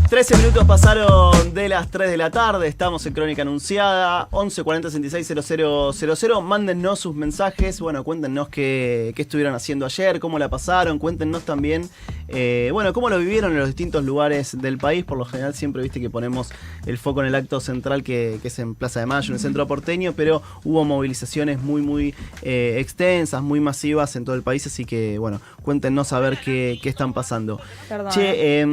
13 minutos pasaron de las 3 de la tarde, estamos en Crónica Anunciada, 11 40 66 000. Mándennos sus mensajes, bueno, cuéntenos qué estuvieron haciendo ayer, cómo la pasaron, cuéntenos también, cómo lo vivieron en los distintos lugares del país. Por lo general siempre viste que ponemos el foco en el acto central que es en Plaza de Mayo, en el centro porteño, pero hubo movilizaciones muy extensas, muy masivas en todo el país, así que bueno, cuéntenos a ver qué están pasando. Perdón. Che,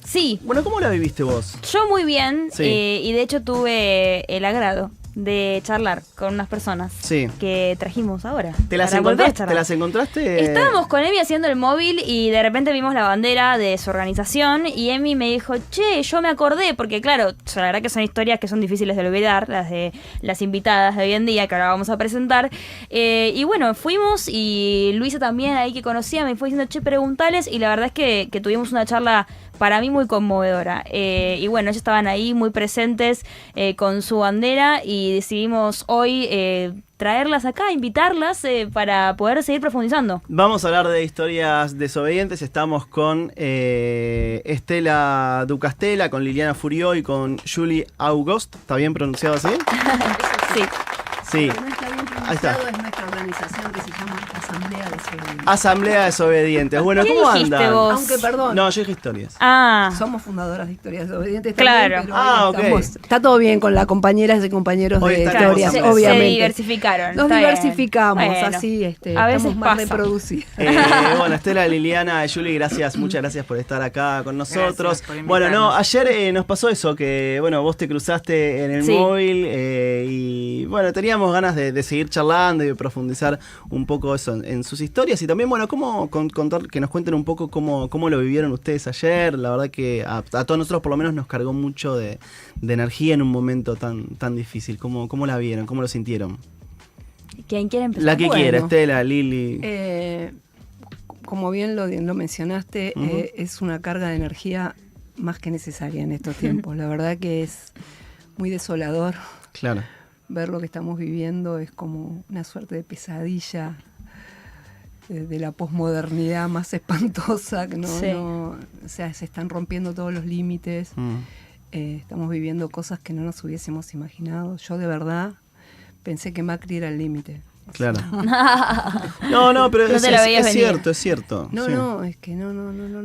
Sí. Bueno, ¿cómo la viviste vos? Yo muy bien, Sí. Y de hecho tuve el agrado de charlar con unas personas Sí. que trajimos ahora. ¿Te las para volver a encontraste? charlar. ¿Te las encontraste? Estábamos con Emi haciendo el móvil y de repente vimos la bandera de su organización y Emi me dijo, che, yo me acordé, porque claro, la verdad que son historias que son difíciles de olvidar, las de las invitadas de hoy en día que ahora vamos a presentar. Y bueno, fuimos y Luisa también, ahí que conocía, me fue diciendo, che, preguntales, y la verdad es que tuvimos una charla para mí muy conmovedora. Y bueno, ellos estaban ahí muy presentes con su bandera y decidimos hoy traerlas acá, invitarlas para poder seguir profundizando. Vamos a hablar de historias desobedientes. Estamos con Estela Ducastela, con Liliana Furió y con Julie August. ¿Está bien pronunciado así? Sí. Sí. Lo que no está bien Ahí está. pronunciado es nuestra organización que se llama Asamblea Desobediente. Asamblea Desobedientes. Bueno, ¿Qué ¿cómo dijiste andan? vos? Aunque, perdón, No, yo dije historias. Ah, somos fundadoras de Historias Desobedientes Claro. también, pero Ah, hoy estamos, ok. está todo bien con las compañeras y compañeros Hoy de están claro, Historias, en se obviamente. diversificaron. Nos está bien. diversificamos, Bueno, así a veces estamos más pasa. reproducidas. Bueno, Estela, Liliana, Julie, muchas gracias por estar acá con nosotros. Gracias por Bueno, no, invitarnos. ayer nos pasó eso, que bueno, vos te cruzaste en el Sí. móvil y bueno, teníamos ganas de seguir charlando y de profundizar un poco eso en sus historias y también, bueno, contar, que nos cuenten un poco cómo lo vivieron ustedes ayer. La verdad que a todos nosotros por lo menos nos cargó mucho de energía en un momento tan difícil. ¿Cómo la vieron? ¿Cómo lo sintieron? ¿Quién quiere empezar? La que Bueno. quiera, Estela, Lili. Como bien lo mencionaste, es una carga de energía más que necesaria en estos tiempos. La verdad que es muy desolador. Claro. Ver lo que estamos viviendo es como una suerte de pesadilla de la posmodernidad más espantosa, que Sí. o sea, se están rompiendo todos los límites, estamos viviendo cosas que no nos hubiésemos imaginado. Yo de verdad pensé que Macri era el límite. Claro. No, pero No te lo veías es venir. cierto, es cierto. No, sí. no, es que no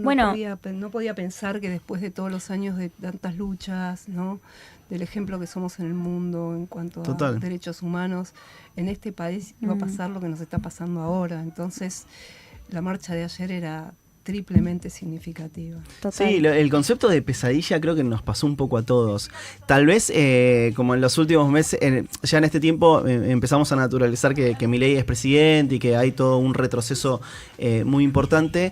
Bueno. no podía pensar que después de todos los años de tantas luchas, ¿no? Del ejemplo que somos en el mundo en cuanto Total. a derechos humanos, en este país iba a pasar lo que nos está pasando ahora. Entonces, la marcha de ayer era triplemente significativa. Total. Sí, el concepto de pesadilla creo que nos pasó un poco a todos. Tal vez, como en los últimos meses, ya en este tiempo empezamos a naturalizar que Milei es presidente y que hay todo un retroceso muy importante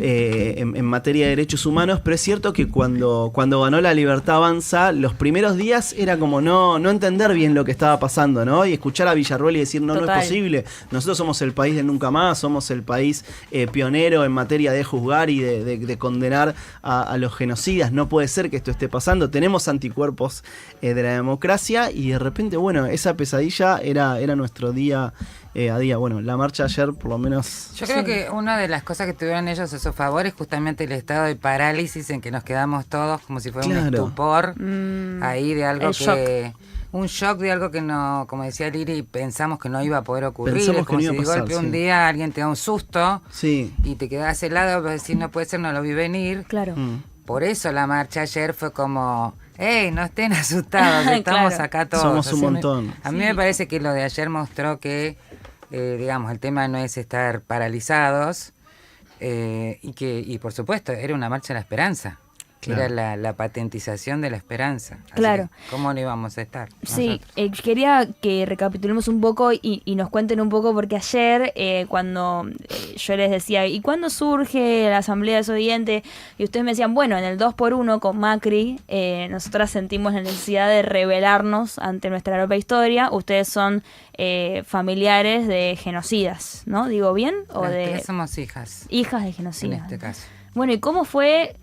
en materia de derechos humanos, pero es cierto que cuando ganó la Libertad Avanza, los primeros días era como no entender bien lo que estaba pasando, ¿no? Y escuchar a Villarruel y decir, no Total. es posible, nosotros somos el país de nunca más, somos el país pionero en materia de juzgar y de condenar a los genocidas, no puede ser que esto esté pasando, tenemos anticuerpos de la democracia y de repente, bueno, esa pesadilla era nuestro día a día. Bueno, la marcha ayer por lo menos... Yo creo que una de las cosas que tuvieron ellos a su favor es justamente el estado de parálisis en que nos quedamos todos como si fuera un Claro. estupor ahí de algo el que... Un shock de algo que no, como decía Lili, pensamos que no iba a poder ocurrir. Pensamos Es como que no si iba a de pasar, golpe sí. un día alguien te da un susto Sí. y te quedás helado, pero decís, no puede ser, no lo vi venir. Claro. Por eso la marcha ayer fue como, ¡hey, no estén asustados! Estamos Claro. acá todos. Somos un Así montón. A mí me parece que lo de ayer mostró que, digamos, el tema no es estar paralizados y por supuesto, era una marcha de la esperanza. Claro. Era la patentización de la esperanza. Así Claro. que, ¿cómo no íbamos a estar? Sí, nosotros? quería que recapitulemos un poco y nos cuenten un poco, porque ayer cuando yo les decía, ¿y cuándo surge la Asamblea Desobediente? Y ustedes me decían, bueno, en el 2x1 con Macri, nosotras sentimos la necesidad de rebelarnos ante nuestra propia historia. Ustedes son familiares de genocidas, ¿no? ¿Digo bien? O Las de tres somos hijas, hijas de en genocidas. este caso. Bueno, ¿y cómo fue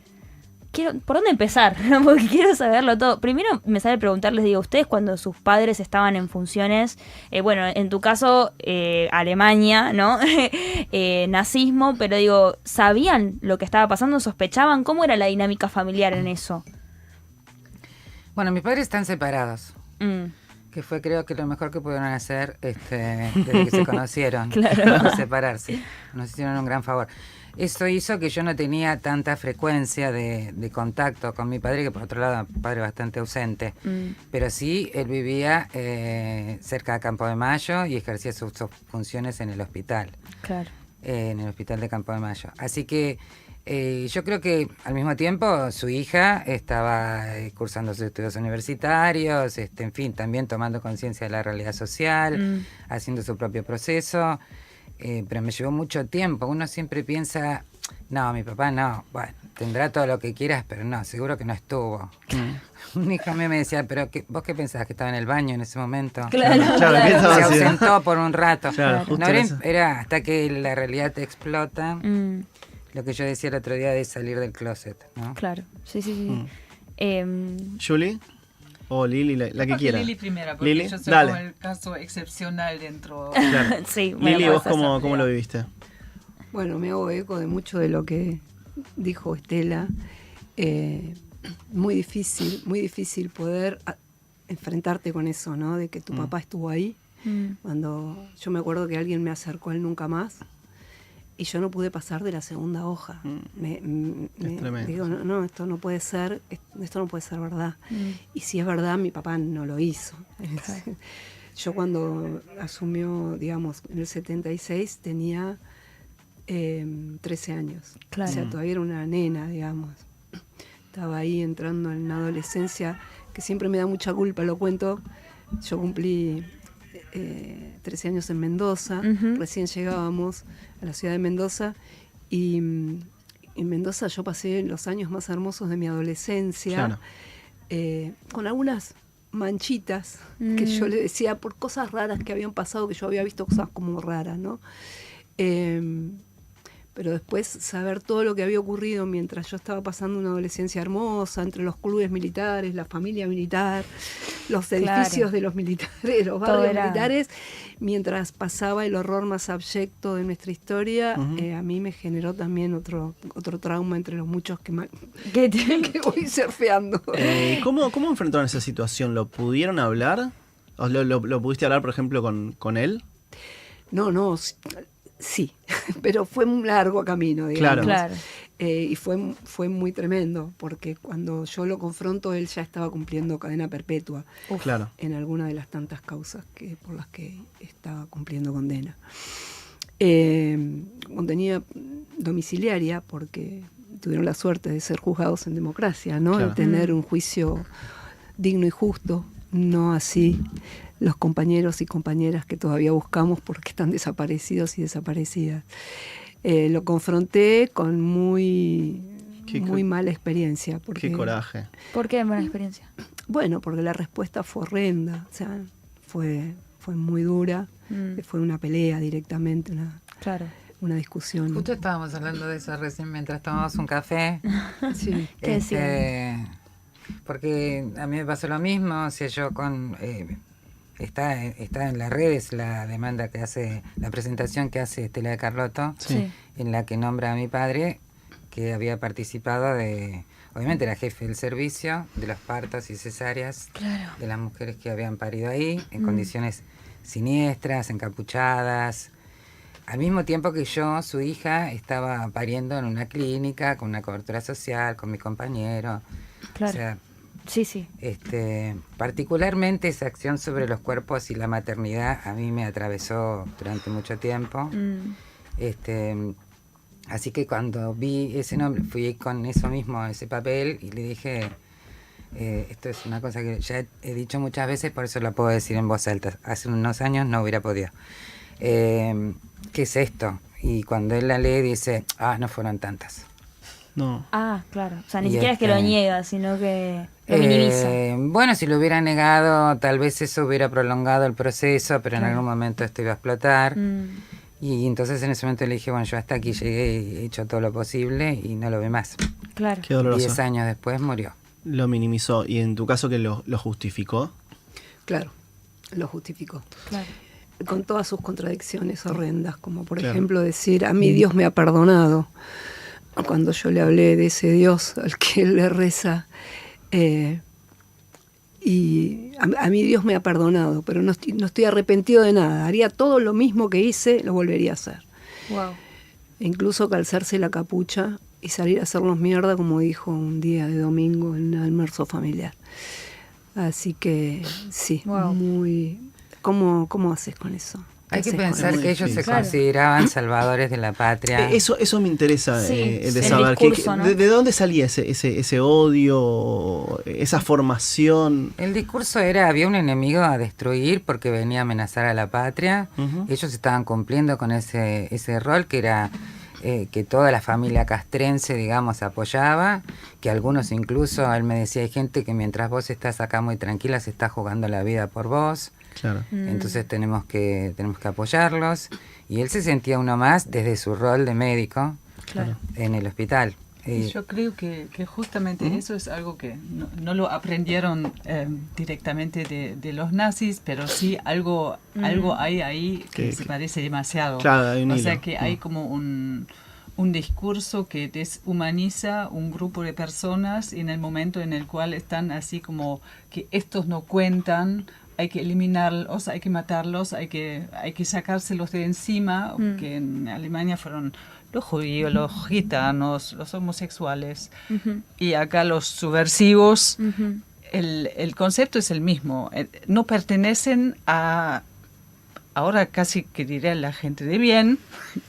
¿por dónde empezar? ¿No? Porque quiero saberlo todo. Primero me sale preguntarles, digo, ustedes cuando sus padres estaban en funciones, bueno, en tu caso, Alemania, ¿no? Nazismo, pero digo, ¿sabían lo que estaba pasando? ¿Sospechaban? ¿Cómo era la dinámica familiar en eso? Bueno, mis padres están separados. Mm. Que fue, creo que lo mejor que pudieron hacer desde que se conocieron. Claro. Separarse. Nos hicieron un gran favor. Eso hizo que yo no tenía tanta frecuencia de contacto con mi padre, que por otro lado, mi padre bastante ausente. Pero sí, él vivía cerca de Campo de Mayo y ejercía sus funciones en el hospital. Claro. En el hospital de Campo de Mayo. Así que yo creo que al mismo tiempo su hija estaba cursando sus estudios universitarios, en fin, también tomando conciencia de la realidad social, haciendo su propio proceso. Pero me llevó mucho tiempo. Uno siempre piensa, no, mi papá no, bueno, tendrá todo lo que quieras, pero no, seguro que no estuvo. Un hijo mío me decía, pero ¿vos qué pensabas? ¿Que estaba en el baño en ese momento? Claro, ¿qué estaba Se haciendo? ausentó por un rato. Claro, justo No, eso. era hasta que la realidad te explota. Lo que yo decía el otro día de salir del closet, ¿no? Claro, sí. ¿Julie? O Lili, la que quiera. Lili primera, porque Lili, yo soy dale. como el caso excepcional dentro. Claro. Sí, bueno, Lili, puede ¿vos ser. cómo lo viviste? Bueno, me hago eco de mucho de lo que dijo Estela. Muy difícil poder enfrentarte con eso, ¿no? De que tu papá estuvo ahí. Cuando yo me acuerdo que alguien me acercó al Nunca Más y yo no pude pasar de la segunda hoja. Es tremendo. Digo, no, esto no puede ser, esto no puede ser verdad. Y si es verdad, mi papá no lo hizo. Yo cuando asumió, digamos, en el 76 tenía 13 años. Claro. O sea, todavía era una nena, digamos. Estaba ahí entrando en una adolescencia que siempre me da mucha culpa, lo cuento. Yo cumplí 13 años en Mendoza, recién llegábamos a la ciudad de Mendoza y en Mendoza yo pasé los años más hermosos de mi adolescencia, con algunas manchitas que yo le decía por cosas raras que habían pasado, que yo había visto cosas como raras, ¿no? Pero después saber todo lo que había ocurrido mientras yo estaba pasando una adolescencia hermosa, entre los clubes militares, la familia militar, los edificios de los militares, los barrios militares, mientras pasaba el horror más abyecto de nuestra historia, a mí me generó también otro trauma entre los muchos que voy surfeando. ¿Cómo enfrentaron esa situación? ¿Lo pudieron hablar? ¿O lo pudiste hablar, por ejemplo, con él? No, sí, pero fue un largo camino, digamos. Claro. Y fue muy tremendo, porque cuando yo lo confronto, él ya estaba cumpliendo cadena perpetua. Claro. En alguna de las tantas causas por las que estaba cumpliendo condena. Contenida domiciliaria, porque tuvieron la suerte de ser juzgados en democracia, ¿no? Claro. De tener un juicio digno y justo, no así los compañeros y compañeras que todavía buscamos porque están desaparecidos y desaparecidas. Lo confronté con muy mala experiencia. Porque, Qué coraje. ¿Por qué mala experiencia? Bueno, porque la respuesta fue horrenda, o sea, fue muy dura, fue una pelea directamente, una discusión. Justo estábamos hablando de eso recién mientras tomábamos un café. Sí. ¿Qué decían? Porque a mí me pasó lo mismo, o sea, yo está en las redes la demanda que hace, la presentación que hace Estela de Carlotto, Sí. en la que nombra a mi padre, que había participado obviamente era jefe del servicio de los partos y cesáreas de las mujeres que habían parido ahí, en condiciones siniestras, encapuchadas. Al mismo tiempo que yo, su hija, estaba pariendo en una clínica con una cobertura social, con mi compañero. Claro. O sea, Sí. Particularmente esa acción sobre los cuerpos y la maternidad a mí me atravesó durante mucho tiempo. Así que cuando vi ese nombre, fui con eso mismo, ese papel, y le dije, esto es una cosa que ya he dicho muchas veces, por eso la puedo decir en voz alta. Hace unos años no hubiera podido. ¿Qué es esto? Y cuando él la lee dice, no fueron tantas. No. Claro. O sea, ni siquiera es que lo niega, sino que lo minimiza. Bueno, si lo hubiera negado, tal vez eso hubiera prolongado el proceso, pero en algún momento esto iba a explotar. Y entonces en ese momento le dije, bueno, yo hasta aquí llegué, he hecho todo lo posible y no lo ve más. Claro. Qué doloroso. 10 años después murió. Lo minimizó. ¿Y en tu caso que lo justificó? Claro, lo justificó. Claro. Con todas sus contradicciones horrendas, como por Claro. ejemplo decir, a mí Dios me ha perdonado. Cuando yo le hablé de ese Dios al que él le reza, y a mí Dios me ha perdonado, pero no estoy arrepentido de nada. Haría todo lo mismo que hice, lo volvería a hacer. Wow. E incluso calzarse la capucha y salir a hacernos mierda, como dijo un día de domingo en el almuerzo familiar. Así que sí, Wow. muy... ¿Cómo haces con eso? Hay que ¿Qué haces con pensar eso? que ellos se Claro. consideraban salvadores de la patria. Eso me interesa Sí, el de el saber. discurso, ¿no? ¿De dónde salía ese odio, esa formación? El discurso era, había un enemigo a destruir porque venía a amenazar a la patria. Ujú. Ellos estaban cumpliendo con ese rol que era que toda la familia castrense, digamos, apoyaba, que algunos incluso, él me decía, hay gente que mientras vos estás acá muy tranquila se está jugando la vida por vos. Claro. Entonces tenemos que apoyarlos. Y él se sentía uno más desde su rol de médico Claro. en el hospital. Y yo creo que justamente eso es algo que no lo aprendieron directamente de los nazis, pero sí algo hay ahí que se parece demasiado. Claro, hay un o hilo. sea que hay como un discurso que deshumaniza un grupo de personas en el momento en el cual están así como que estos no cuentan, hay que eliminarlos, hay que matarlos, hay que sacárselos de encima, que en Alemania fueron los judíos, los gitanos, los homosexuales, Ujú. y acá los subversivos. Ujú. El concepto es el mismo, no pertenecen a, ahora casi que diré la gente de bien,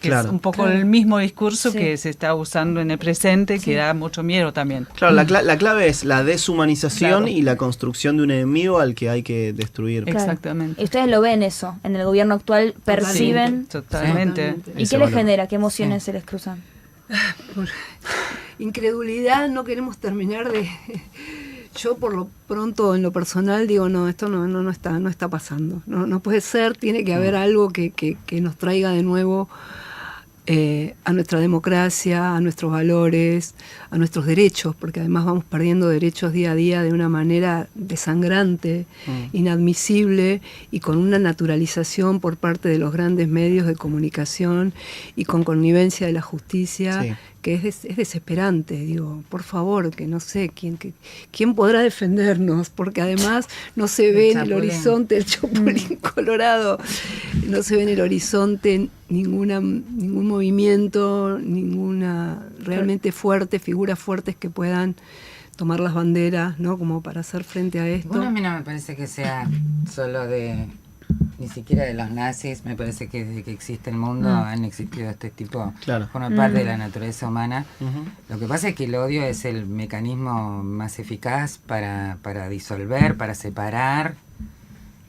que Claro. es un poco Claro. el mismo discurso Sí. que se está usando en el presente, Sí. que da mucho miedo también. Claro, la clave es la deshumanización Claro. y la construcción de un enemigo al que hay que destruir. Claro. Exactamente. Y ustedes lo ven eso, en el gobierno actual perciben. Sí, totalmente. ¿Y Ese qué les valor. genera? ¿Qué emociones se les cruzan? Incredulidad, no queremos terminar de... Yo por lo pronto en lo personal digo, no, esto no está pasando. No puede ser, tiene que haber algo que nos traiga de nuevo a nuestra democracia, a nuestros valores, a nuestros derechos, porque además vamos perdiendo derechos día a día de una manera desangrante, inadmisible y con una naturalización por parte de los grandes medios de comunicación y con connivencia de la justicia. Sí. Que es desesperante, digo, por favor, que no sé quién podrá defendernos, porque además no se ve en el Chapulín. horizonte el Chapulín Colorado, no se ve en el horizonte ningún movimiento, ninguna realmente fuerte, figuras fuertes que puedan tomar las banderas, ¿no? Como para hacer frente a esto. Bueno, a mí no me parece que sea solo ni siquiera de los nazis, me parece que desde que existe el mundo han existido este tipo, Claro. forma parte de la naturaleza humana. Ujú. Lo que pasa es que el odio es el mecanismo más eficaz para disolver, para separar,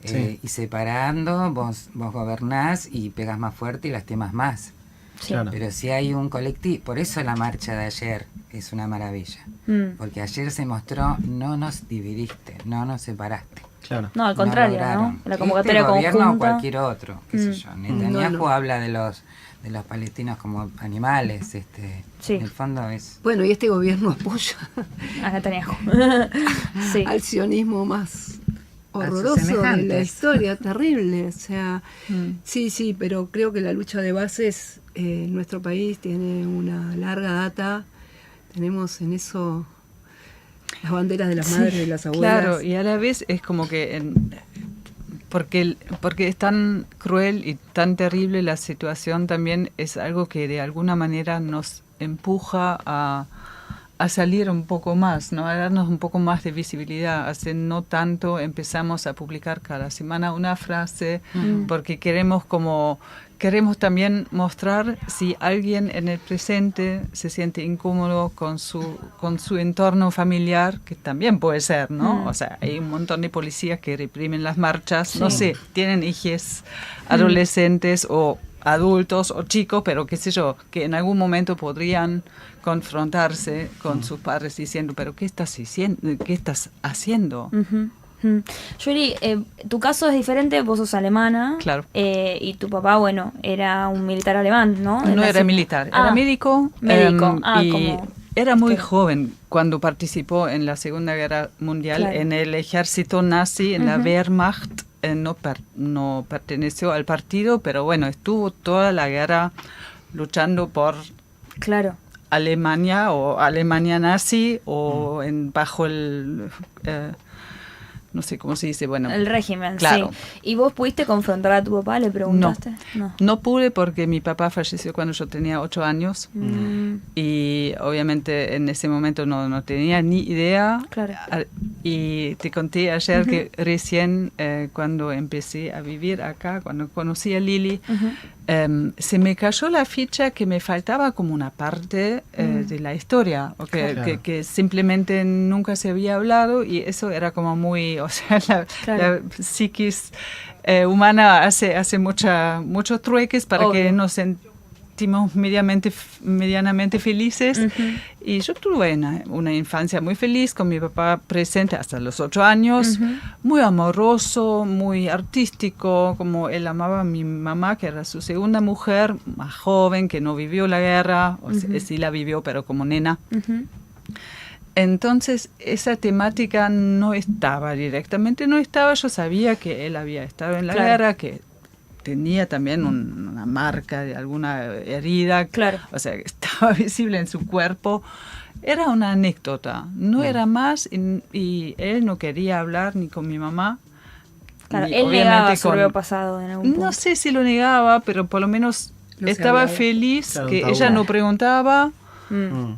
Sí. y separando vos gobernás y pegas más fuerte y lastimas más. Sí. Claro. Pero si hay un colectivo, por eso la marcha de ayer es una maravilla, porque ayer se mostró, no nos dividiste, no nos separaste. Claro. No, al contrario, lograron. ¿no? La convocatoria Este gobierno o conjunta. cualquier otro, qué sé yo. Netanyahu No. habla de los palestinos como animales, Sí. en el fondo es... Bueno, y este gobierno apoya A Netanyahu. Sí. al sionismo más A sus horroroso de la semejantes. historia, terrible. O sea, sí, pero creo que la lucha de bases en nuestro país tiene una larga data. Tenemos en eso las banderas de las madres y de las abuelas. Claro, y a la vez es como que porque es tan cruel y tan terrible la situación, también es algo que de alguna manera nos empuja a salir un poco más, ¿no? A darnos un poco más de visibilidad. Hace no tanto empezamos a publicar cada semana una frase, porque queremos también mostrar si alguien en el presente se siente incómodo con su entorno familiar, que también puede ser, ¿no? O sea, hay un montón de policías que reprimen las marchas, no sé, tienen hijos adolescentes o adultos o chicos, pero qué sé yo, que en algún momento podrían confrontarse con sus padres diciendo, pero ¿qué estás haciendo? Ujú. Yuri, tu caso es diferente, vos sos alemana. Claro. Y tu papá, bueno, era un militar alemán, ¿no? No era militar, era médico. Médico, y como era muy joven cuando participó en la Segunda Guerra Mundial, Claro. en el ejército nazi, en la Wehrmacht. No perteneció al partido, pero bueno, estuvo toda la guerra luchando por Claro. Alemania o Alemania nazi o bajo el no sé cómo se dice, bueno, El régimen, claro. sí. ¿Y vos pudiste confrontar a tu papá? ¿Le preguntaste? No pude porque mi papá falleció cuando yo tenía 8 años y obviamente en ese momento no tenía ni idea. Claro. Y te conté ayer que recién cuando empecé a vivir acá, cuando conocí a Lili, se me cayó la ficha que me faltaba como una parte de la historia, o Claro. que simplemente nunca se había hablado y eso era como muy, o sea, la psiquis humana hace muchos trueques para Obvio. que nos sentimos medianamente felices. Y yo tuve una infancia muy feliz con mi papá presente hasta los 8 años, muy amoroso, muy artístico, como él amaba a mi mamá, que era su segunda mujer, más joven, que no vivió la guerra, o sea, sí la vivió, pero como nena. Entonces, esa temática no estaba directamente, yo sabía que él había estado en la guerra, que tenía también una marca de alguna herida, o sea, que estaba visible en su cuerpo. Era una anécdota, no era más, y él no quería hablar ni con mi mamá. Claro, ni, él negaba su propio pasado en algún punto. No sé si lo negaba, pero por lo menos estaba feliz que ella no preguntaba.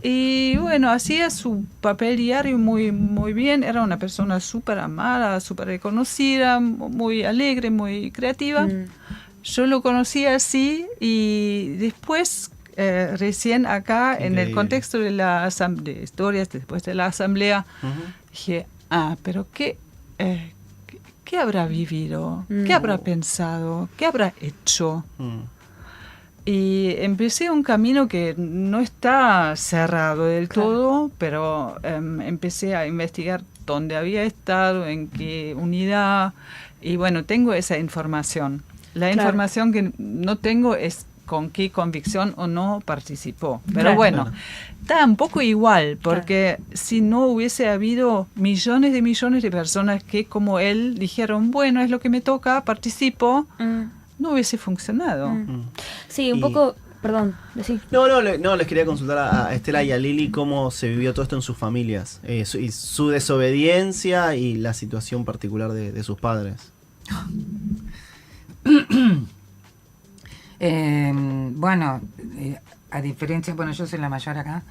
Y bueno, hacía su papel diario muy, muy bien. Era una persona súper amada, súper reconocida, muy alegre, muy creativa. Yo lo conocí así y después, recién acá, en el contexto de la de historias, después de la asamblea, dije, pero ¿qué habrá vivido? ¿Qué habrá pensado? ¿Qué habrá hecho? Y empecé un camino que no está cerrado del todo, pero empecé a investigar dónde había estado, en qué unidad, y bueno, tengo esa información. La información que no tengo es con qué convicción o no participó. Pero bueno, está un poco igual, porque si no hubiese habido millones de personas que como él dijeron, bueno, es lo que me toca, participo, no hubiese funcionado. Sí, un poco, perdón, decí. No, les quería consultar a Estela y a Lili cómo se vivió todo esto en sus familias, y su desobediencia y la situación particular de sus padres. Bueno, a diferencia, yo soy la mayor acá,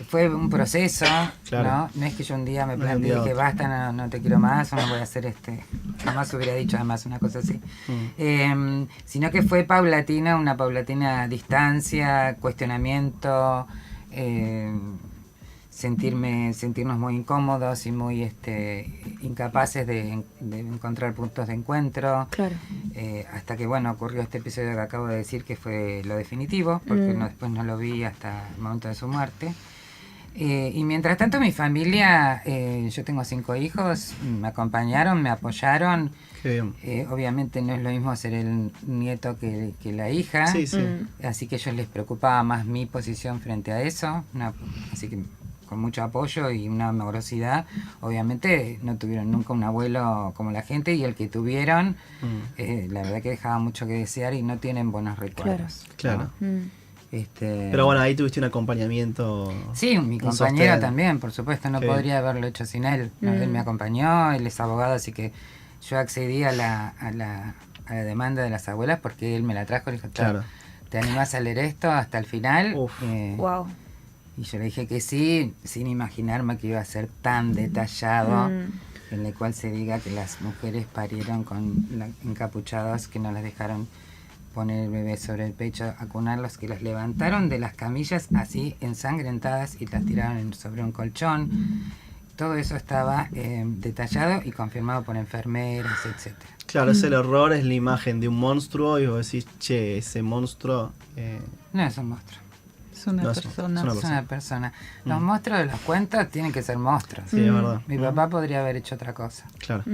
fue un proceso, ¿no? No es que yo un día me planteé y dije, basta, no te quiero más, o no voy a hacer jamás hubiera dicho además una cosa así. Sino que fue una paulatina distancia, cuestionamiento, sentirnos muy incómodos y muy incapaces de encontrar puntos de encuentro. Hasta que, ocurrió este episodio que acabo de decir, que fue lo definitivo, porque después no lo vi hasta el momento de su muerte. Y mientras tanto mi familia, yo tengo 5 hijos, me acompañaron, me apoyaron. Qué bien. Obviamente no es lo mismo ser el nieto que la hija, Sí. así que a ellos les preocupaba más mi posición frente a eso, así que con mucho apoyo y una amorosidad. Obviamente no tuvieron nunca un abuelo como la gente, y el que tuvieron, la verdad que dejaba mucho que desear y no tienen buenos recuerdos. Claro. ¿no? Pero bueno, ahí tuviste un acompañamiento. Sí, mi compañero también, por supuesto, no podría haberlo hecho sin él. ¿No? Él me acompañó, él es abogado, así que yo accedí a la demanda de las abuelas porque él me la trajo y le dijo, ¿te animás a leer esto hasta el final? Wow. Y yo le dije que sí, sin imaginarme que iba a ser tan detallado, en el cual se diga que las mujeres parieron con encapuchados, que no las dejaron poner el bebé sobre el pecho, acunarlos, que las levantaron de las camillas así ensangrentadas y las tiraron sobre un colchón. Todo eso estaba detallado y confirmado por enfermeras, etcétera. Claro, es el horror, es la imagen de un monstruo y vos decís, che, ese monstruo... No es un monstruo. Es una No, persona. es Es una persona. Los monstruos de los cuentos tienen que ser monstruos. Sí, es verdad. Mi papá podría haber hecho otra cosa. Claro,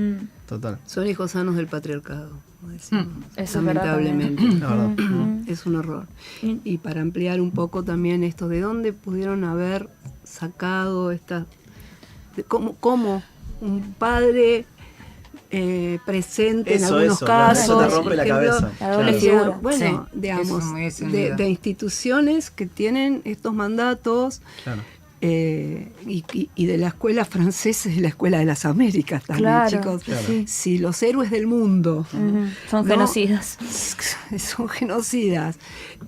total. Son hijos sanos del patriarcado, como decimos. Eso es verdad Lamentablemente. Es verdad. Es un horror. Mm. Y para ampliar un poco también esto, ¿de dónde pudieron haber sacado esta... cómo un padre presente en Eso, algunos eso, claro, casos? eso te rompe la ejemplo, cabeza. La doble Claro. figura. Bueno, Sí, eso digamos, es muy extendido. de instituciones que tienen estos mandatos Claro. y de la escuela francesa y de la escuela de las Américas también, Claro, chicos. claro. sí. Si los héroes del mundo Son ¿no? genocidas. son genocidas,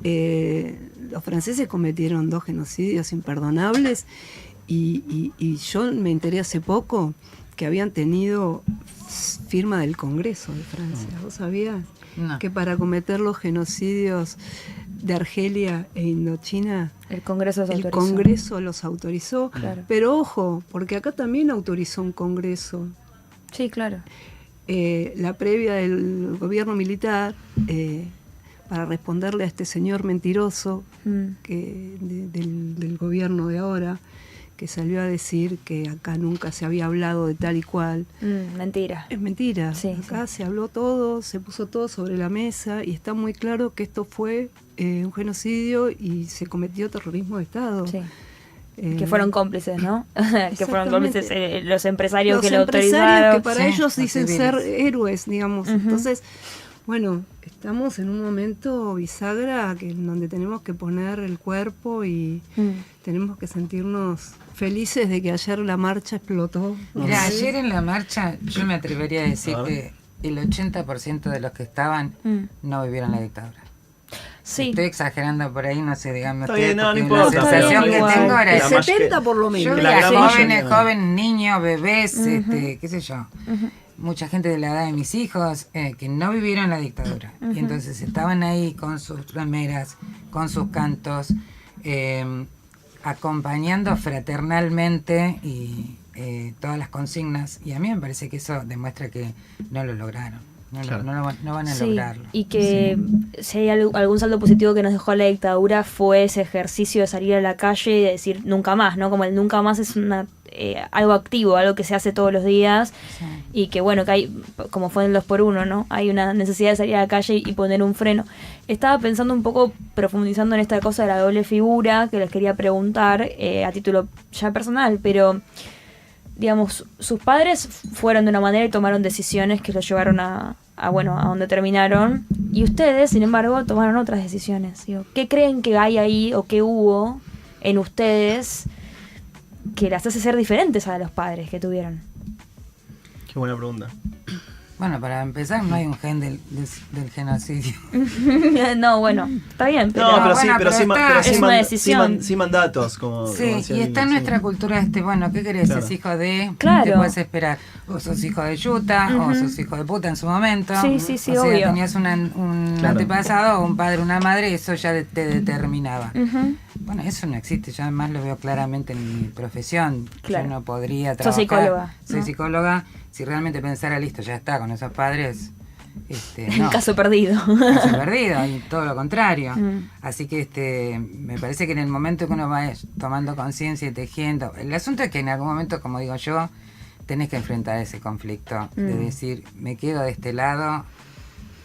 los franceses cometieron 2 genocidios imperdonables y yo me enteré hace poco que habían tenido firma del Congreso de Francia. ¿Vos sabías? No. Que para cometer los genocidios de Argelia e Indochina, El Congreso los el autorizó. Congreso los autorizó. Claro. Pero ojo, porque acá también autorizó un Congreso. Sí, claro. La previa del gobierno militar, para responderle a este señor mentiroso del gobierno de ahora, que salió a decir que acá nunca se había hablado de tal y cual. Mentira. Es mentira. Sí, Acá se habló todo, se puso todo sobre la mesa y está muy claro que esto fue un genocidio y se cometió terrorismo de Estado. Sí. Eh, Que fueron cómplices, ¿no? Que fueron cómplices los empresarios los que lo empresarios autorizaron. que para Sí, ellos los dicen civiles. ser héroes, digamos. Entonces, bueno, estamos en un momento bisagra en donde tenemos que poner el cuerpo y tenemos que sentirnos felices de que ayer la marcha explotó. Mira, ¿no? ayer en la marcha yo me atrevería a decir A ver. que el 80% de los que estaban no vivieron la dictadura. Sí. Estoy exagerando por ahí, no sé, díganme Está ustedes, bien, no, no porque importa, la pero sensación que igual. tengo era El La esa. más 70 que- por lo Yo menos. la veía gran jóvenes, mayoría. niños, bebés, qué sé yo, mucha gente de la edad de mis hijos que no vivieron la dictadura. Y entonces estaban ahí con sus remeras, con sus cantos, acompañando fraternalmente y todas las consignas. Y a mí me parece que eso demuestra que no lo lograron. Claro. No van a Sí, lograrlo. y que si hay algún saldo positivo que nos dejó la dictadura fue ese ejercicio de salir a la calle y de decir nunca más, ¿no? Como el nunca más es algo activo, algo que se hace todos los días Sí. y que bueno, que hay, como fue en el 2x1, ¿no? Hay una necesidad de salir a la calle y poner un freno. Estaba pensando un poco, profundizando en esta cosa de la doble figura, que les quería preguntar a título ya personal, pero digamos, sus padres fueron de una manera y tomaron decisiones que los llevaron a donde terminaron, y ustedes, sin embargo, tomaron otras decisiones. Digo, ¿qué creen que hay ahí o qué hubo en ustedes que las hace ser diferentes a los padres que tuvieron? Qué buena pregunta. Bueno, para empezar, no hay un gen del genocidio. No, bueno, está bien, pero, No, pero sí, bueno, pero pero sí, está- pero es sí una man- decisión. sí mandatos, como Sí, decía y el está en niño, nuestra sí. cultura bueno, ¿qué querés? Claro. ¿Es hijo de? Claro. ¿Qué puedes esperar? O sos hijo de yuta, o sos hijo de puta en su momento. Sí, sí, sí, o sea, obvio. tenías un Claro. antepasado, o un padre, una madre, y eso ya te determinaba. Ujú. Bueno, eso no existe, yo además lo veo claramente en mi profesión. Claro. Yo no podría Sos trabajar. psicóloga, Soy ¿no? psicóloga. Si realmente pensara, listo, ya está, con esos padres, En no. caso perdido. Caso perdido, y todo lo contrario. Mm. Así que me parece que en el momento que uno va tomando conciencia y tejiendo, el asunto es que en algún momento, como digo yo, tenés que enfrentar ese conflicto de decir, me quedo de este lado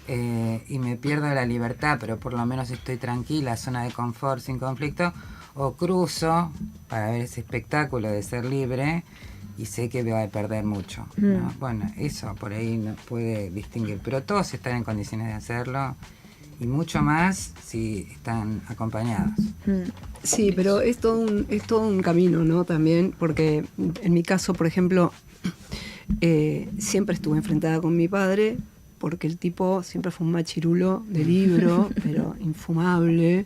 y me pierdo la libertad, pero por lo menos estoy tranquila, zona de confort, sin conflicto, o cruzo para ver ese espectáculo de ser libre y sé que voy a perder mucho, ¿no? Bueno, eso por ahí no puede distinguir, pero todos están en condiciones de hacerlo y mucho más si están acompañados. Sí, pero es todo un camino, ¿no? También, porque en mi caso, por ejemplo, siempre estuve enfrentada con mi padre, porque el tipo siempre fue un machirulo de libro, pero infumable.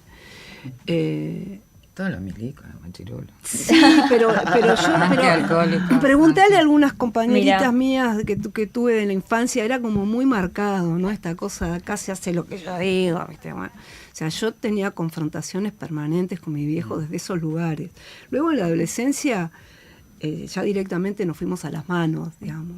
Todos los milicos, los machirulos. Sí, pero Más que alcohólicos. preguntarle a algunas compañeritas Mirá. mías que tuve de la infancia, era como muy marcado, ¿no? Esta cosa de acá se hace lo que yo digo, ¿viste? Bueno, o sea, yo tenía confrontaciones permanentes con mi viejo desde esos lugares. Luego en la adolescencia, ya directamente nos fuimos a las manos, digamos.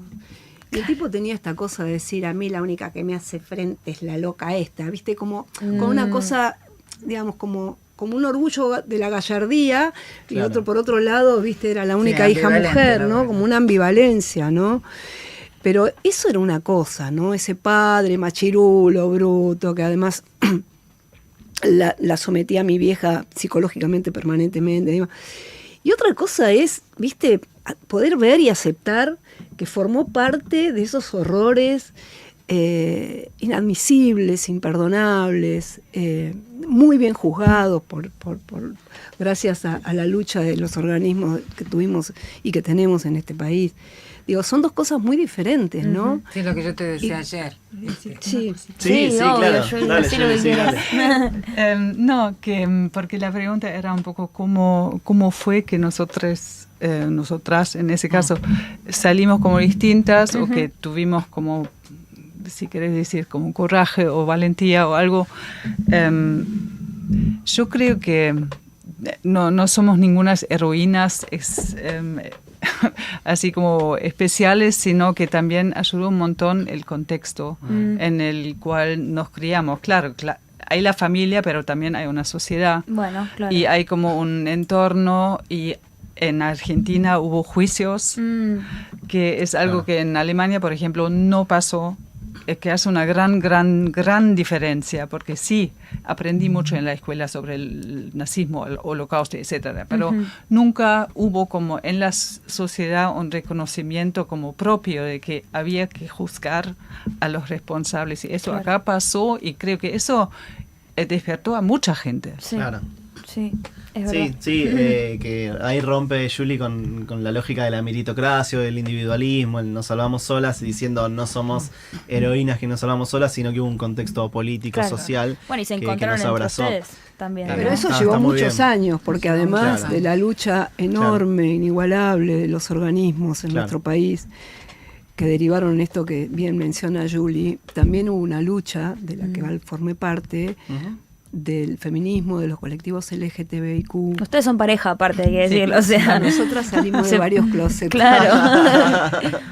Y el tipo tenía esta cosa de decir, a mí la única que me hace frente es la loca esta, ¿viste? Como con una cosa, digamos, como como un orgullo de la gallardía, y Claro. otro por otro lado, viste, era la única Sí, hija ambivalente, mujer, la ¿no? verdad. Como una ambivalencia, ¿no? Pero eso era una cosa, ¿no? Ese padre machirulo, bruto, que además la sometía a mi vieja psicológicamente, permanentemente. Digo. Y otra cosa es, viste, poder ver y aceptar que formó parte de esos horrores inadmisibles, imperdonables, muy bien juzgados gracias a la lucha de los organismos que tuvimos y que tenemos en este país. Digo, son dos cosas muy diferentes, ¿no? Sí, lo que yo te decía ayer. Sí. Sí, obvio, claro. yo Dale, decí lo que Juli, sí, quieras. dale. No, porque la pregunta era un poco cómo fue que nosotras, en ese caso, salimos como distintas o que tuvimos como, si querés decir, como coraje o valentía o algo. Yo creo que no somos ningunas heroínas así como especiales, sino que también ayudó un montón el contexto en el cual nos criamos. Claro, hay la familia, pero también hay una sociedad. Bueno, claro. Y hay como un entorno, y en Argentina hubo juicios, que es algo Claro. que en Alemania, por ejemplo, no pasó, que hace una gran diferencia, porque sí, aprendí mucho en la escuela sobre el nazismo, el holocausto, etcétera, pero nunca hubo como en la sociedad un reconocimiento como propio de que había que juzgar a los responsables, y eso Claro. acá pasó, y creo que eso despertó a mucha gente. Sí, Claro. sí, es verdad. Sí, que ahí rompe Juli con la lógica de la meritocracia, del individualismo, el nos salvamos solas, diciendo no somos heroínas que nos salvamos solas, sino que hubo un contexto político, Claro. social, Bueno, y se que encontraron nos entre abrazó. ustedes también. Claro. Pero ¿no? eso Está llevó muy muchos bien. años, porque además Claro. de la lucha enorme, inigualable de los organismos en Claro. nuestro país, que derivaron en esto que bien menciona Julie, también hubo una lucha de la que formé parte, Ujú. del feminismo, de los colectivos LGTBIQ. Ustedes son pareja, aparte, hay que decirlo. O sea, Nosotras salimos de varios closets. Claro.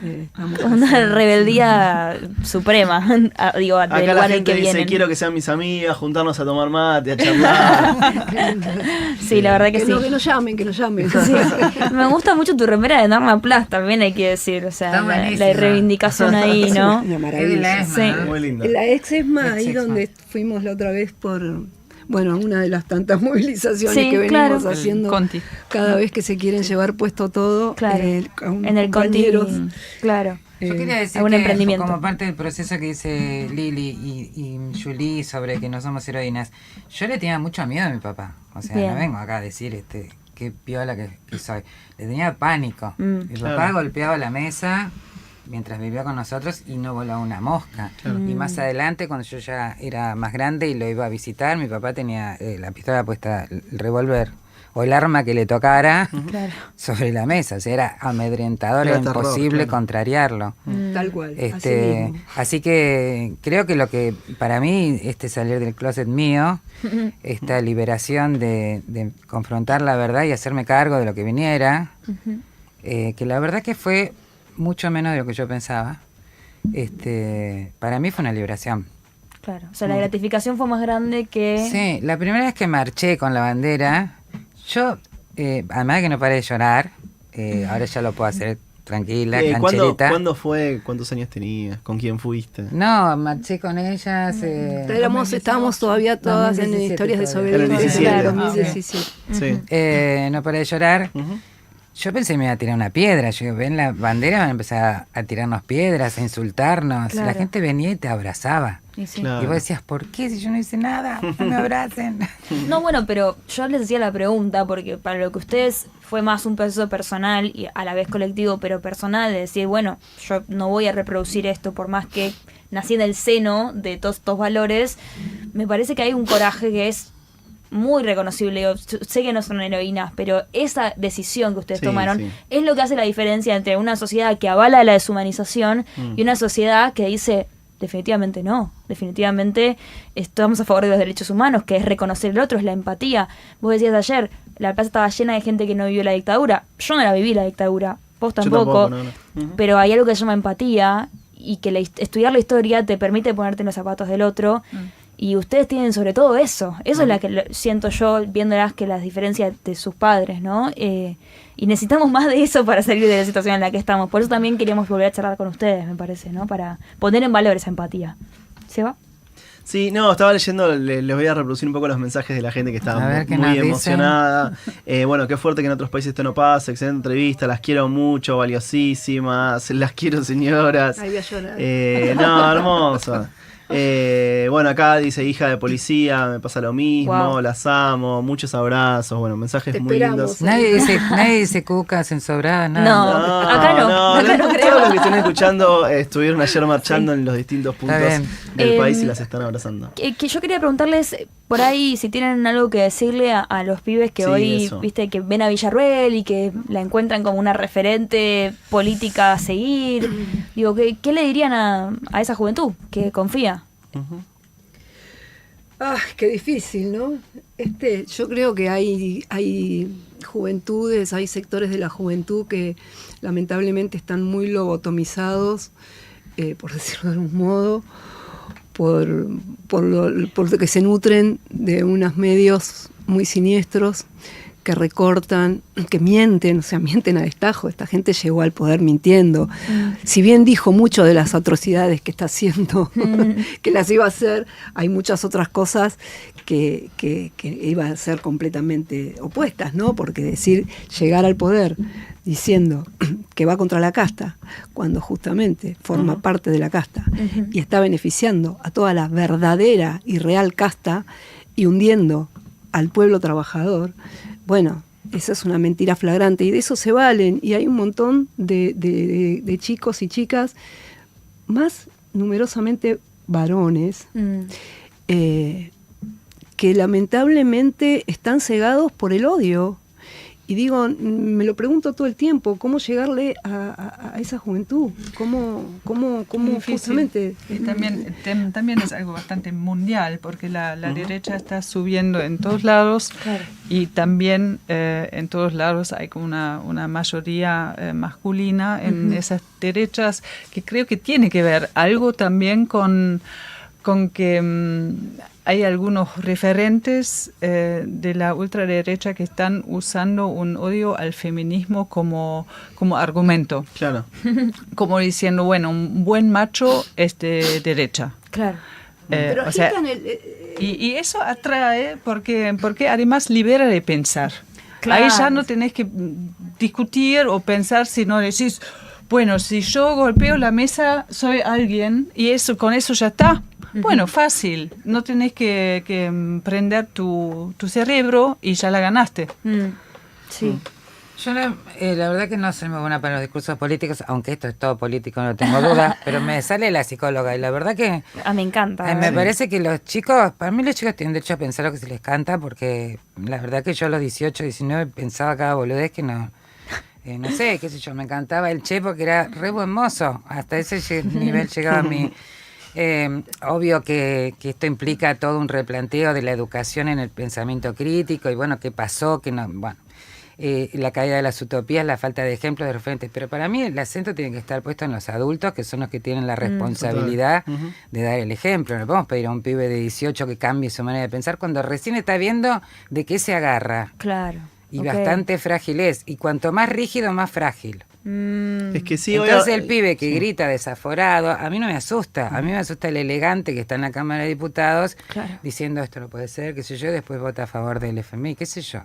Estamos Una casadas. rebeldía suprema, digo, del Acá la lugar del gente que dice, vienen. quiero que sean mis amigas, juntarnos a tomar mate, a charlar. Sí, la verdad que sí. Que nos llamen, que nos llamen. Sí. Me gusta mucho tu remera de Norma Plus, también hay que decir, o sea, Está la buenísima. reivindicación ahí, ¿no? Una Es de maravilla. la ESMA, Sí. ¿no? Muy lindo. La ex ESMA, ahí Ex-ESMA. donde fuimos la otra vez por, bueno, una de las tantas movilizaciones Sí, que venimos claro. El haciendo Conti. cada vez que se quieren llevar puesto todo, Claro. a unos En el Conti, compañeros. claro. Yo quería decir algún que emprendimiento. como parte del proceso que dice Lili y Julie sobre que no somos heroínas, yo le tenía mucho miedo a mi papá. O sea, Bien. no vengo acá a decir qué piola que soy. Le tenía pánico. Mi papá Claro. golpeaba la mesa mientras vivía con nosotros y no volaba una mosca. Y más adelante, cuando yo ya era más grande y lo iba a visitar, mi papá tenía la pistola puesta, el revólver o el arma que le tocara Claro. sobre la mesa. O sea, era amedrentador, Era era terror, imposible claro. contrariarlo. Tal cual. así mismo. Así que creo que lo que para mí salir del closet mío, esta liberación de confrontar la verdad y hacerme cargo de lo que viniera, que la verdad que fue mucho menos de lo que yo pensaba, para mí fue una liberación. Claro. O sea, la gratificación fue más grande que... Sí, la primera vez que marché con la bandera, yo, además de que no paré de llorar, ahora ya lo puedo hacer tranquila, cancherita. ¿Cuándo fue? ¿Cuántos años tenías? ¿Con quién fuiste? No, marché con ellas. Estábamos todavía todas en 2017 historias de todavía. Era el sobrevivencia. 17. Claro, 2017. Sí. No paré de llorar. Ujú. Yo pensé que me iba a tirar una piedra. Yo digo, ven la bandera, van a empezar a tirarnos piedras, a insultarnos. Claro. La gente venía y te abrazaba. Y sí. Claro. Y vos decías, ¿por qué? Si yo no hice nada, no me abracen. No, bueno, pero yo les hacía la pregunta porque para lo que ustedes fue más un proceso personal y a la vez colectivo, pero personal, de decir, bueno, yo no voy a reproducir esto por más que nací en el seno de todos estos valores. Me parece que hay un coraje que es muy reconocible. Yo sé que no son heroínas, pero esa decisión que ustedes Sí, tomaron sí. es lo que hace la diferencia entre una sociedad que avala la deshumanización y una sociedad que dice definitivamente no, definitivamente estamos a favor de los derechos humanos, que es reconocer el otro, es la empatía. Vos decías ayer, la plaza estaba llena de gente que no vivió la dictadura. Yo no la viví la dictadura, vos Yo tampoco, no. Ujú. pero hay algo que se llama empatía y que estudiar la historia te permite ponerte en los zapatos del otro. Y ustedes tienen sobre todo eso. Eso es la que siento yo viéndolas, que las diferencias de sus padres, ¿no? Y necesitamos más de eso para salir de la situación en la que estamos. Por eso también queríamos volver a charlar con ustedes, me parece, ¿no? Para poner en valor esa empatía. ¿Se va? Sí, no, estaba leyendo, les voy a reproducir un poco los mensajes de la gente que A estaba ver, ¿qué muy nos emocionada. Bueno, qué fuerte que en otros países esto no pasa. Excelente entrevista, las quiero mucho, valiosísimas. Las quiero, señoras. Ahí voy a llorar. No, hermoso. Bueno, acá dice hija de policía, me pasa lo mismo, Wow. las amo, muchos abrazos, bueno, mensajes Te muy esperamos. lindos. Nadie dice cucas en sobrada, nada. No. Acá no, acá no creo. Todos los que estén escuchando estuvieron ayer marchando en los distintos puntos bien. del país y las están abrazando. Que yo quería preguntarles por ahí si tienen algo que decirle a los pibes que Sí, hoy, eso. viste, que ven a Villarruel y que la encuentran como una referente política a seguir. Digo, ¿qué le dirían a esa juventud que confía? Ah, qué difícil, ¿no? Yo creo que hay juventudes, hay sectores de la juventud que lamentablemente están muy lobotomizados, por decirlo de algún modo, por lo que se nutren de unos medios muy siniestros que recortan, que mienten, o sea, mienten a destajo. Esta gente llegó al poder mintiendo. Si bien dijo mucho de las atrocidades que está haciendo, que las iba a hacer, hay muchas otras cosas que iban a ser completamente opuestas, ¿no? Porque decir, llegar al poder diciendo que va contra la casta, cuando justamente forma parte de la casta y está beneficiando a toda la verdadera y real casta y hundiendo al pueblo trabajador, bueno, esa es una mentira flagrante y de eso se valen. Y hay un montón de chicos y chicas, más numerosamente varones, que lamentablemente están cegados por el odio. Y digo, me lo pregunto todo el tiempo, ¿cómo llegarle a esa juventud? ¿Cómo Difícil. justamente? Y también es algo bastante mundial, porque la derecha está subiendo en todos lados, Claro. y también en todos lados hay como una mayoría masculina en esas derechas, que creo que tiene que ver algo también con que hay algunos referentes de la ultraderecha que están usando un odio al feminismo como argumento, Claro. como diciendo, bueno, un buen macho es de derecha. Claro. Pero O sea, agitan y eso atrae porque además libera de pensar. Claro. Ahí ya no tenés que discutir o pensar, sino decís, bueno, si yo golpeo la mesa, soy alguien, y eso con eso ya está. Bueno, fácil, no tenés que prender tu cerebro y ya la ganaste. Sí. Yo la verdad que no soy muy buena para los discursos políticos, aunque esto es todo político, no tengo duda, pero me sale la psicóloga y la verdad que Me encanta. me parece que los chicos, para mí los chicos tienen derecho a pensar lo que se les canta, porque la verdad que yo a los 18, 19 pensaba cada boludez que no sé, qué sé yo, me encantaba el Che porque era re buen mozo, hasta ese nivel llegaba mi... obvio que esto implica todo un replanteo de la educación en el pensamiento crítico y bueno, qué pasó, que no, bueno, la caída de las utopías, la falta de ejemplos de referentes, pero para mí el acento tiene que estar puesto en los adultos, que son los que tienen la responsabilidad de dar el ejemplo. No podemos pedir a un pibe de 18 que cambie su manera de pensar cuando recién está viendo de qué se agarra. Claro. Y Ok. bastante frágil es, y cuanto más rígido, más frágil. Es que sí, Entonces el pibe que grita desaforado, a mí no me asusta, a mí me asusta el elegante que está en la Cámara de Diputados Claro. diciendo esto no puede ser, qué sé yo, y después vota a favor del FMI, qué sé yo.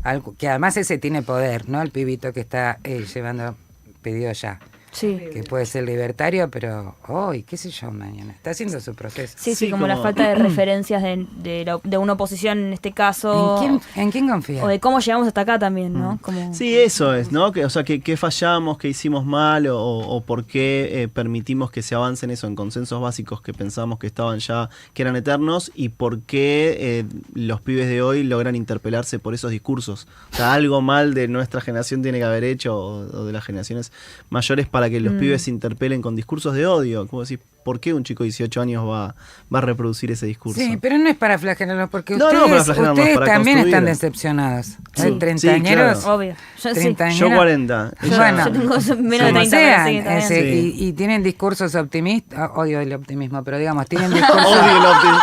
Algo, que además ese tiene poder, ¿no? El pibito que está llevando pedido ya. Sí. Que puede ser libertario, pero hoy, qué sé yo, mañana. Está haciendo su proceso. Sí, Sí, como la como- falta de referencias de una oposición en este caso. ¿En quién confía? O de cómo llegamos hasta acá también, ¿no? Como... Sí, eso es, ¿no? Que, o sea, que fallamos, que hicimos mal o por qué permitimos que se avance en eso, en consensos básicos que pensamos que estaban ya, que eran eternos y por qué los pibes de hoy logran interpelarse por esos discursos. O sea, algo mal de nuestra generación tiene que haber hecho o de las generaciones mayores para para que los pibes se interpelen con discursos de odio. Como decís, ¿por qué un chico de 18 años va a reproducir ese discurso? Sí, pero no es para flagelarlos, porque No, no para flagelarlos, ustedes para también construir. están decepcionados. Sí. Treintañeros. claro. Obvio. Yo sí. Treintañeros. Yo 40. ella- Bueno, Yo tengo menos de como 30, parece sean, que está bien. Sí. y tienen discursos optimistas, odio el optimismo, pero digamos, tienen discursos... Odio el optimismo.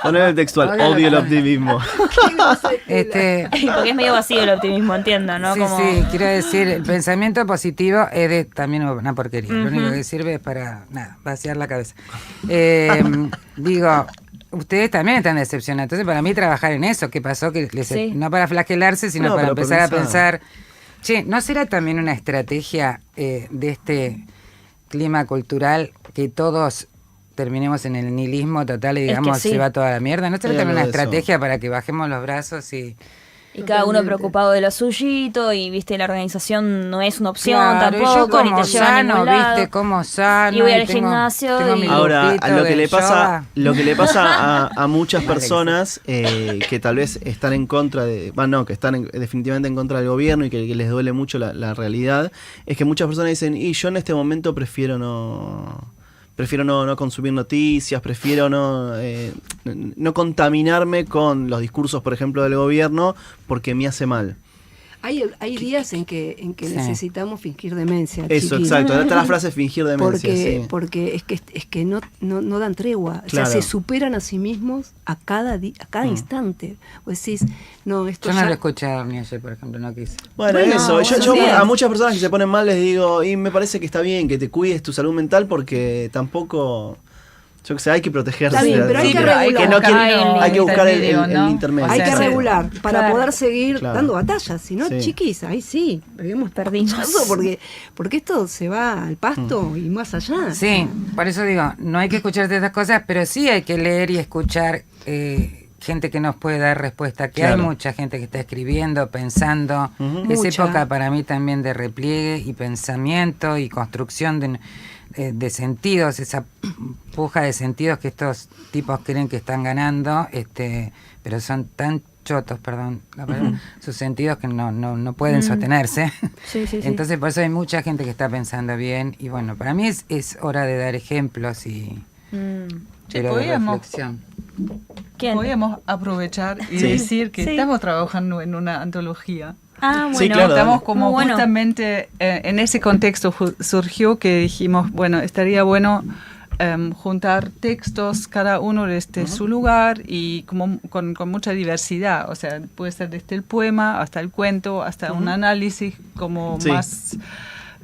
Poner el textual, odio el optimismo. Porque es medio vacío el optimismo, entiendo, ¿no? Sí, Como... sí, quiero decir, el pensamiento positivo es también una porquería. Lo único que sirve es para, vaciar la cabeza. Digo, ustedes también están decepcionados. Entonces, para mí, trabajar en eso, ¿qué pasó? Que Sí. no para flagelarse, sino No, para pero empezar a pensar. pensar, che, ¿no será también una estrategia de este clima cultural que todos terminemos en el nihilismo total y Es que digamos sí. se va toda la mierda? ¿No será Hay también algo una de eso. estrategia para que bajemos los brazos y... Y cada uno Totalmente. preocupado de lo suyito y, viste, la organización no es una opción Claro, y yo tampoco, ni como te lleva a sano, ningún lado. viste, como sano. Y voy al tengo- gimnasio tengo y- mi Ahora, grupito lo que de le pasa, yoga. lo que le pasa a muchas Vale, personas que tal vez están en contra de, que están definitivamente en contra del gobierno y que les duele mucho la realidad, es que muchas personas dicen, y yo en este momento prefiero no consumir noticias, prefiero no contaminarme con los discursos, por ejemplo, del gobierno, porque me hace mal. Hay días en que Sí. necesitamos fingir demencia. Eso, chiquis. exacto. Está la frase fingir demencia. Porque es que no dan tregua. O Claro. sea, se superan a sí mismos a cada instante. O decís, no, esto Yo no ya... lo escuché ni ayer, por ejemplo, no quise. Bueno, Bueno, eso. Yo bueno, bien. a muchas personas que se ponen mal les digo, y me parece que está bien que te cuides tu salud mental porque tampoco, yo qué sé, hay que protegerse. Está bien, pero hay que regular. no quiere- hay que buscar el intermedio, ¿no? intermedio. Hay que Sí. regular para Claro. poder seguir Claro. dando batallas. Si no, Sí. chiquis, ahí sí, peguemos Perdimos. pachazo porque esto se va al pasto y más allá. Sí, por eso digo, no hay que escuchar de estas cosas, pero sí hay que leer y escuchar gente que nos puede dar respuesta, que Claro. hay mucha gente que está escribiendo, pensando. Ujú. Es Mucha. época para mí también de repliegue y pensamiento y construcción de sentidos, esa puja de sentidos que estos tipos creen que están ganando, pero son tan chotos, perdón, la palabra, sus sentidos que no pueden sostenerse. Sí, sí, sí. Entonces por eso hay mucha gente que está pensando bien y bueno, para mí es hora de dar ejemplos y Che, pero de podríamos- reflexión. ¿Quién? Podríamos aprovechar y Sí. decir que Sí. estamos trabajando en una antología. Ah, bueno. Sí, claro. Estamos como Muy bueno. justamente en ese contexto surgió que dijimos, bueno, estaría bueno juntar textos, cada uno desde su lugar y como con mucha diversidad. O sea, puede ser desde el poema hasta el cuento, hasta un análisis como Sí. más,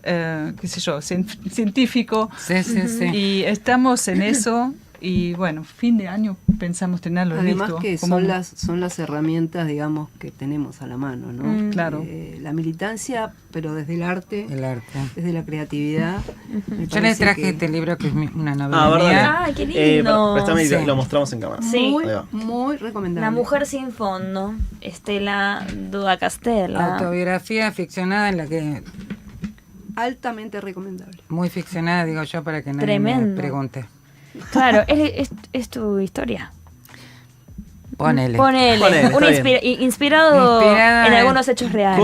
qué sé yo, científico. Sí, sí, sí. Y estamos en eso y bueno, fin de año pensamos tenerlo Además listo. que como- son las herramientas, digamos, que tenemos a la mano, ¿no? Claro. La militancia, pero desde el arte, El arte. desde la creatividad. me Yo les parece traje que este libro que es una novela Ah, ¿verdad? mía. Ah, qué lindo. Préstame y Sí. lo mostramos en cámara. Sí. muy, Ahí va. muy recomendable. La mujer sin fondo, Estela Dua Castella. Autobiografía ficcionada en la que Altamente recomendable. muy ficcionada digo yo para que nadie me Tremendo. pregunte. Claro, es tu historia. Ponele. Ponele. Ponele, está bien. Inspirado Inspirada en en- algunos hechos reales.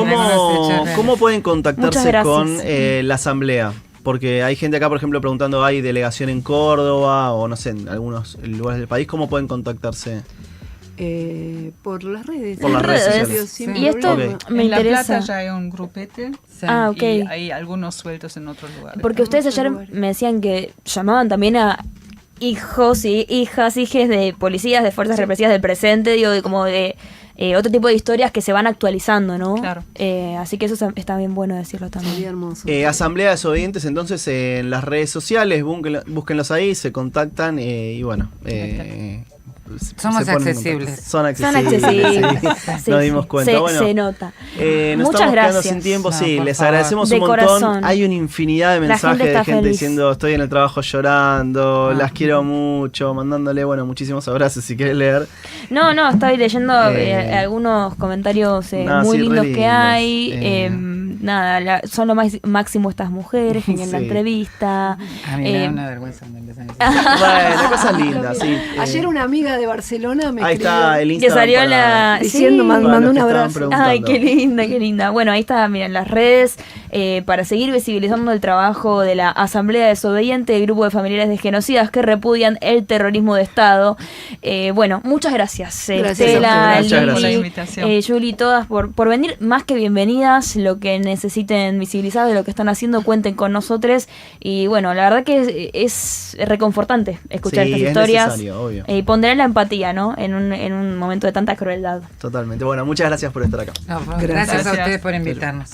¿Cómo pueden Muchas contactarse gracias. con la asamblea? Porque hay gente acá, por ejemplo, preguntando, ¿hay delegación en Córdoba o no sé, en algunos lugares del país? ¿Cómo pueden contactarse? Por las redes. Por las redes sociales. Sin Y esto problema. Ok. me en La interesa. Plata ya hay un grupete. Sí. Ah, ok. Y hay algunos sueltos en otros lugares. Porque ustedes muchos ayer lugares. me decían que llamaban también a hijos y hijas, hijes de policías, de fuerzas represivas del presente, digo, de como de otro tipo de historias que se van actualizando, ¿no? Claro. Así que eso está bien bueno decirlo Sería también. hermoso. Asamblea de Desobedientes, entonces en las redes sociales, búsquenlos ahí, se contactan y bueno. Somos se ponen en accesibles. contacto. Son Son accesibles. accesibles. sí. Sí, Nos sí. dimos cuenta. Se, bueno, se nota. nos Muchas estamos quedando gracias. sin tiempo, No, sí, por les favor. agradecemos De un montón. corazón. Hay una infinidad de La mensajes gente de está gente feliz. diciendo estoy en el trabajo llorando, las quiero mucho, mandándole, bueno, muchísimos abrazos si quieres leer. No, estoy leyendo Eh, algunos comentarios no, muy sí, re lindos que lindos. hay. nada, son lo máximo estas mujeres, genial la Sí. entrevista. A mí me da una vergüenza cuando empiezan a decir. Bueno, cosas lindas, sí. Ayer una amiga de Barcelona me Ahí escribió está el Que Instagram. salió para- la... diciendo, sí. mandó Para los un que estaban abrazo. preguntando. Ay, qué linda, qué linda. Bueno, ahí está, miren, las redes para seguir visibilizando el trabajo de la Asamblea Desobediente, el grupo de familiares de genocidas que repudian el terrorismo de Estado. Bueno, muchas gracias, Gracias Estela, a ustedes. Muchas Lili, por la invitación. Juli, todas por venir. Más que bienvenidas, lo que necesiten visibilizar de lo que están haciendo, cuenten con nosotros. Y bueno, la verdad que es reconfortante escuchar Sí, estas es historias necesario, obvio. y ponderar la empatía, ¿no? En un momento de tanta crueldad. Totalmente. Bueno, muchas gracias por estar acá. No, Gracias. gracias a ustedes por invitarnos.